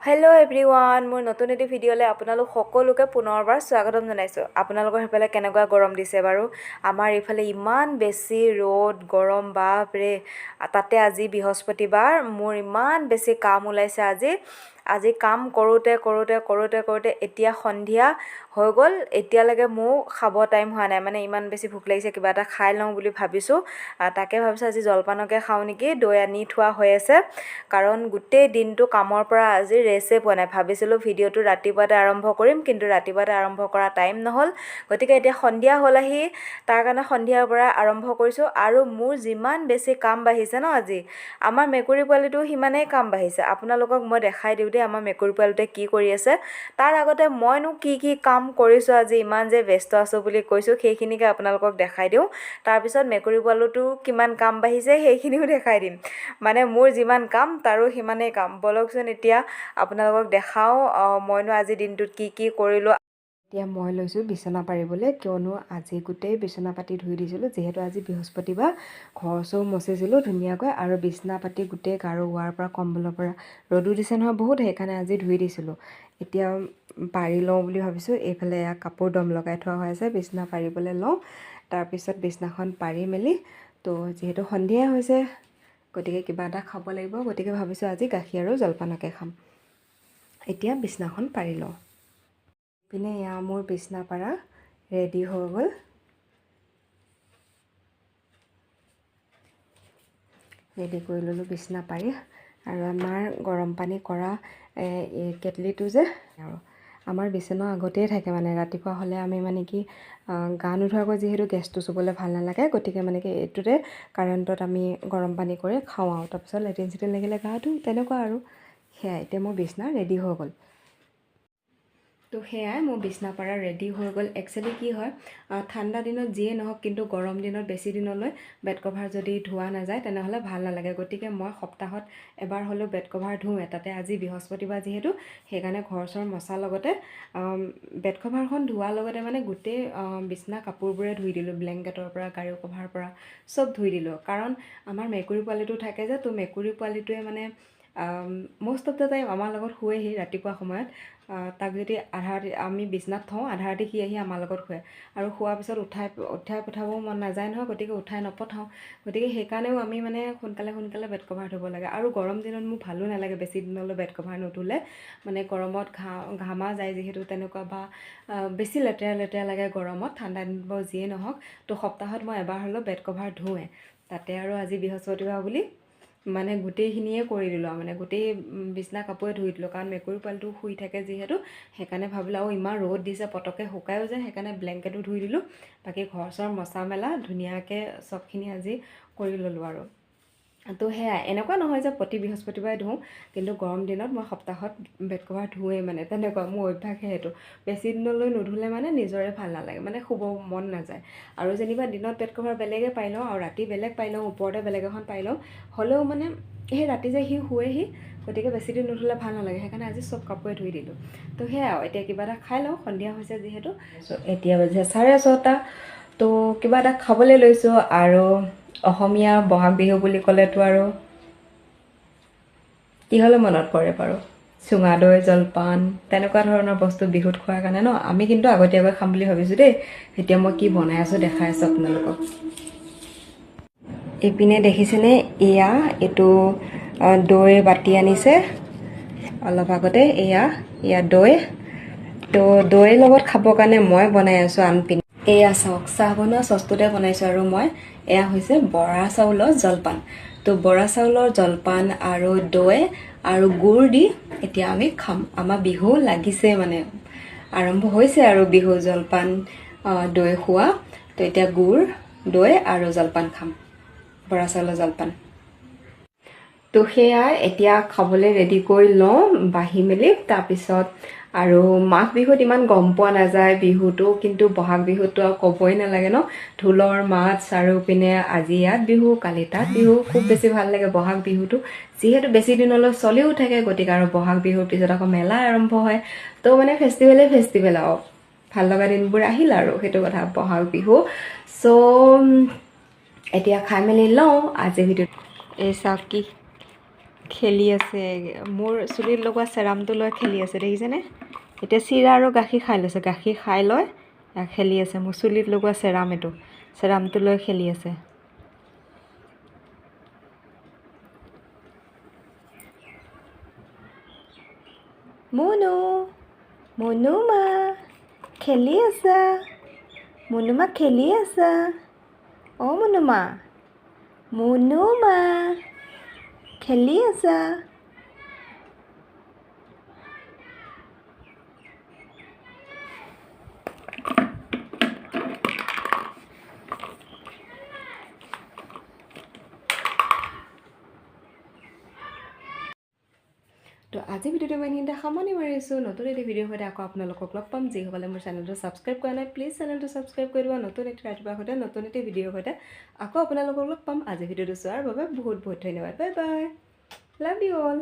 Hello' everyone, মোৰ নতুন এটি ভিডিঅ'লৈ আপোনালোক সকলোকে পুনৰবাৰ স্বাগতম জনাইছোঁ। আপোনালোকৰ সেইফালে কেনেকুৱা গৰম দিছে বাৰু? আমাৰ এইফালে ইমান বেছি ৰ'দ গৰম, বাপৰে। তাতে আজি বৃহস্পতিবাৰ, মোৰ ইমান বেছি কাম ওলাইছে আজি কাম কৰোঁতে এতিয়া সন্ধিয়া হৈ গ'ল। এতিয়ালৈকে মোৰ খাব টাইম হোৱা নাই, মানে ইমান বেছি ভোক লাগিছে, কিবা এটা খাই লওঁ বুলি ভাবিছোঁ। তাকে ভাবিছোঁ আজি জলপানকে খাওঁ নেকি। দৈ আনি থোৱা হৈ আছে, কাৰণ গোটেই দিনটো কামৰ পৰা আজি ৰেষ্টে পোৱা নাই। ভাবিছিলোঁ ভিডিঅ'টো ৰাতিপুৱাতে আৰম্ভ কৰিম, কিন্তু ৰাতিপুৱাতে আৰম্ভ কৰা টাইম নহ'ল। গতিকে এতিয়া সন্ধিয়া হ'ল আহি, তাৰ কাৰণে সন্ধিয়াৰ পৰা আৰম্ভ কৰিছোঁ। আৰু মোৰ যিমান বেছি কাম বাঢ়িছে ন আজি, আমাৰ মেকুৰী পোৱালিটো সিমানেই কাম বাঢ়িছে। আপোনালোকক মই দেখাই দিওঁ দেই আমাৰ মেকুৰী পোৱালিটোৱে কি কৰি আছে। তাৰ আগতে মইনো কি কাম কৰিছোঁ আজি, ইমান যে ব্যস্ত আছোঁ বুলি কৈছোঁ, সেইখিনিকে আপোনালোকক দেখাই দিওঁ। তাৰপিছত মেকুৰী পোৱালিটোৰ কিমান কাম বাঢ়িছে সেইখিনিও দেখাই দিম। মানে মোৰ যিমান কাম তাৰো সিমানেই কাম। বলকচোন এতিয়া আপোনালোকক দেখাওঁ মইনো আজি দিনটোত কি কৰিলোঁ। এতিয়া মই লৈছোঁ বিচনা পাৰিবলৈ, কিয়নো আজি গোটেই বিচনা পাতি ধুই দিছিলোঁ। যিহেতু আজি বৃহস্পতিবাৰ, ঘৰ চৰ মচিছিলোঁ ধুনীয়াকৈ, আৰু বিচনা পাতি গোটেই গাৰু হোৱাৰ পৰা কম্বলৰ পৰা ৰ'দো দিছে নহয় বহুত, সেইকাৰণে আজি ধুই দিছিলোঁ। এতিয়া পাৰি লওঁ বুলি ভাবিছোঁ। এইফালে এয়া কাপোৰ দম লগাই থোৱা হৈ আছে, বিচনা পাৰিবলৈ লওঁ। তাৰপিছত বিচনাখন পাৰি মেলি, তো যিহেতু সন্ধিয়া হৈছে, গতিকে কিবা এটা খাব লাগিব। গতিকে ভাবিছোঁ আজি গাখীৰ আৰু জলপানকে খাম। এতিয়া বিচনাখন পাৰি লওঁ। পিনে এয়া মোৰ বিচনা পাৰা ৰেডি হৈ গ'ল। ৰেডি কৰি ল'লোঁ বিচনা পাৰি। আৰু আমাৰ গৰম পানী কৰা এই কেটলিটো যে, আৰু আমাৰ বিচনাৰ আগতেই থাকে। মানে ৰাতিপুৱা হ'লে আমি মানে কি গা নোধোৱাকৈ যিহেতু গেছটো চুবলৈ ভাল নালাগে, গতিকে মানে কি এইটোতে কাৰেণ্টত আমি গৰম পানী কৰি খাওঁ আৰু তাৰপিছত লেট্ৰিন চেট্ৰিন লাগিলে গা ধুওঁ, তেনেকুৱা আৰু। সেয়াই, এতিয়া মোৰ বিচনা ৰেডি হৈ গ'ল। তো সেয়াই মোৰ বিচনা পাৰা ৰেডি হৈ গ'ল। একচুৱেলি কি হয়, ঠাণ্ডা দিনত যিয়ে নহওক, কিন্তু গৰম দিনত বেছি দিনলৈ বেড কভাৰ যদি ধোৱা নাযায় তেনেহ'লে ভাল নালাগে। গতিকে মই সপ্তাহত এবাৰ হ'লেও বেড কভাৰ ধোওঁ। তাতে আজি বৃহস্পতিবাৰ যিহেতু, সেইকাৰণে ঘৰ চৰ মচাৰ লগতে বেড কভাৰখন ধোৱাৰ লগতে মানে গোটেই বিচনা কাপোৰবোৰে ধুই দিলোঁ। ব্লেংকেটৰ পৰা, গাৰু কভাৰৰ পৰা চব ধুই দিলোঁ। কাৰণ আমাৰ মেকুৰী পোৱালিটো থাকে যে, তো মেকুৰী পোৱালিটোৱে মানে মষ্ট অফ দ্য টাইম আমাৰ লগত শুৱেহি ৰাতিপুৱা সময়ত। তাক যদি আধা ৰাতি আমি বিচনাত থওঁ, আধা ৰাতি সি আহি আমাৰ লগত শুৱে। আৰু শোৱাৰ পিছত উঠাই পঠাবও মন নাযায় নহয়, গতিকে উঠাই নপঠাওঁ। গতিকে সেইকাৰণেও আমি মানে সোনকালে বেড কভাৰ ধুব লাগে। আৰু গৰম দিনত মোৰ ভালো নালাগে বেছি দিনলৈ বেড কভাৰ নুধুলে। মানে গৰমত ঘামা যায় যিহেতু, তেনেকুৱা বা বেছি লেতেৰা লাগে গৰমত। ঠাণ্ডা দিন বাৰু যিয়ে নহওক, তো সপ্তাহত মই এবাৰ হ'লেও বেড কভাৰ ধোৱে। তাতে আৰু আজি বৃহস্পতিবাৰ বুলি মানে গোটেইখিনিয়ে কৰি দিলোঁ। মানে গোটেই বিচনা কাপোৰে ধুই দিলোঁ, কাৰণ মেকুৰী পোৱালিটো শুই থাকে যিহেতু, সেইকাৰণে ভাবিলোঁ। আৰু ইমান ৰ'দ দিছে, পটককৈ শুকায়ো যায়, সেইকাৰণে ব্লেংকেটো ধুই দিলোঁ। বাকী ঘৰ চৰ মচা মেলা ধুনীয়াকৈ চবখিনি আজি কৰি ল'লোঁ আৰু। তো সেয়াই, এনেকুৱা নহয় যে প্ৰতি বৃহস্পতিবাৰে ধুওঁ, কিন্তু গৰম দিনত মই সপ্তাহত বেড কভাৰ ধুৱেই। মানে তেনেকুৱা মোৰ অভ্যাসে সেইটো। বেছি দিনলৈ নুধুলে মানে নিজৰে ভাল নালাগে, মানে শুব মন নাযায়। আৰু যেনিবা দিনত বেড কভাৰ বেলেগে পাই লওঁ, আৰু ৰাতি বেলেগ পাই লওঁ, ওপৰতে বেলেগ এখন পাই লওঁ, হ'লেও মানে সেই ৰাতি যে সি শুৱেহি, গতিকে বেছি দিন নুধুলে ভাল নালাগে। সেইকাৰণে আজি চব কাপোৰে ধুই দিলোঁ। তো সেয়াই আৰু, এতিয়া কিবা এটা খাই লওঁ, সন্ধিয়া হৈছে যিহেতু। এতিয়া বাজিছে 6:30। তো কিবা এটা খাবলৈ লৈছোঁ। আৰু অসমীয়া বহাগ বিহু বুলি ক'লেতো আৰু কিহলৈ মনত পৰে বাৰু? চুঙা দৈ, জলপান, তেনেকুৱা ধৰণৰ বস্তু বিহুত খোৱাৰ কাৰণে ন। আমি কিন্তু আগতীয়াকৈ খাম বুলি ভাবিছোঁ দেই। এতিয়া মই কি বনাই আছোঁ দেখাই আছোঁ আপোনালোকক। এইপিনে দেখিছেনে, এইটো দৈ বাতি আনিছে অলপ আগতে। এয়া দৈ। তো দৈৰ লগত খাবৰ কাৰণে মই বনাই আছোঁ আনপিনে। এয়া চাওক, চাহ বনোৱা চচটোতে বনাইছোঁ। আৰু মই এয়া হৈছে বৰা চাউলৰ জলপান। তো বৰা চাউলৰ জলপান আৰু দৈ আৰু গুড় দি এতিয়া আমি খাম। আমাৰ বিহু লাগিছে, মানে আৰম্ভ হৈছে আৰু বিহু জলপান দৈ খোৱা। তো এতিয়া গুড়, দৈ আৰু জলপান খাম, বৰা চাউলৰ জলপান। তো সেয়াই, এতিয়া খাবলৈ ৰেডি কৰি লওঁ বাঢ়ি মেলি। তাৰপিছত আৰু মাঘ বিহুত ইমান গম পোৱা নাযায় বিহুটো, কিন্তু বহাগ বিহুতটো আৰু ক'বই নালাগে ন। ঢোলৰ মাত চাৰিওপিনে, আজি ইয়াত বিহু, কালি তাত বিহু। খুব বেছি ভাল লাগে বহাগ বিহুটো, যিহেতু বেছি দিনলৈ চলিও থাকে। গতিকে আৰু বহাগ বিহুৰ পিছত আকৌ মেলা আৰম্ভ হয়। তো মানে ফেষ্টিভেল আৰু ভাল লগা দিনবোৰ আহিল আৰু, সেইটো কথা বহাগ বিহু। চ' এতিয়া খাই মেলি লওঁ আজি ভিডিঅ'টো। এই চাওক কি খেলি আছে মোৰ চুলিত লগোৱা চেৰামটো লৈ খেলি আছে দেখিছেনে এতিয়া চিৰা আৰু গাখীৰ খাই লৈছে গাখীৰ খাই লৈ খেলি আছে মোৰ চুলিত লগোৱা চেৰাম এইটো চেৰামটো লৈ খেলি আছে মুনু মুনুমা খেলি আছা মুনুমা খেলি আছা অ মুনুমা মুনুমা খেলি আছা তো আজি ভিডিঅ'টো মই এইখিনিতে সামৰণি মাৰিছোঁ নতুন এটি ভিডিঅ'ৰ সৈতে আকৌ আপোনালোকক লগ পাম যিসকলে মোৰ চেনেলটো ছাবস্ক্ৰাইব কৰা নাই প্লিজ চেনেলটো ছাবস্ক্ৰাইব কৰি দিব নতুন এটি ৰাতিপুৱাৰ সৈতে নতুন এটি ভিডিঅ'ৰ সৈতে আকৌ আপোনালোকক লগ পাম আজি ভিডিঅ'টো চোৱাৰ বাবে বহুত বহুত ধন্যবাদ bye bye love you all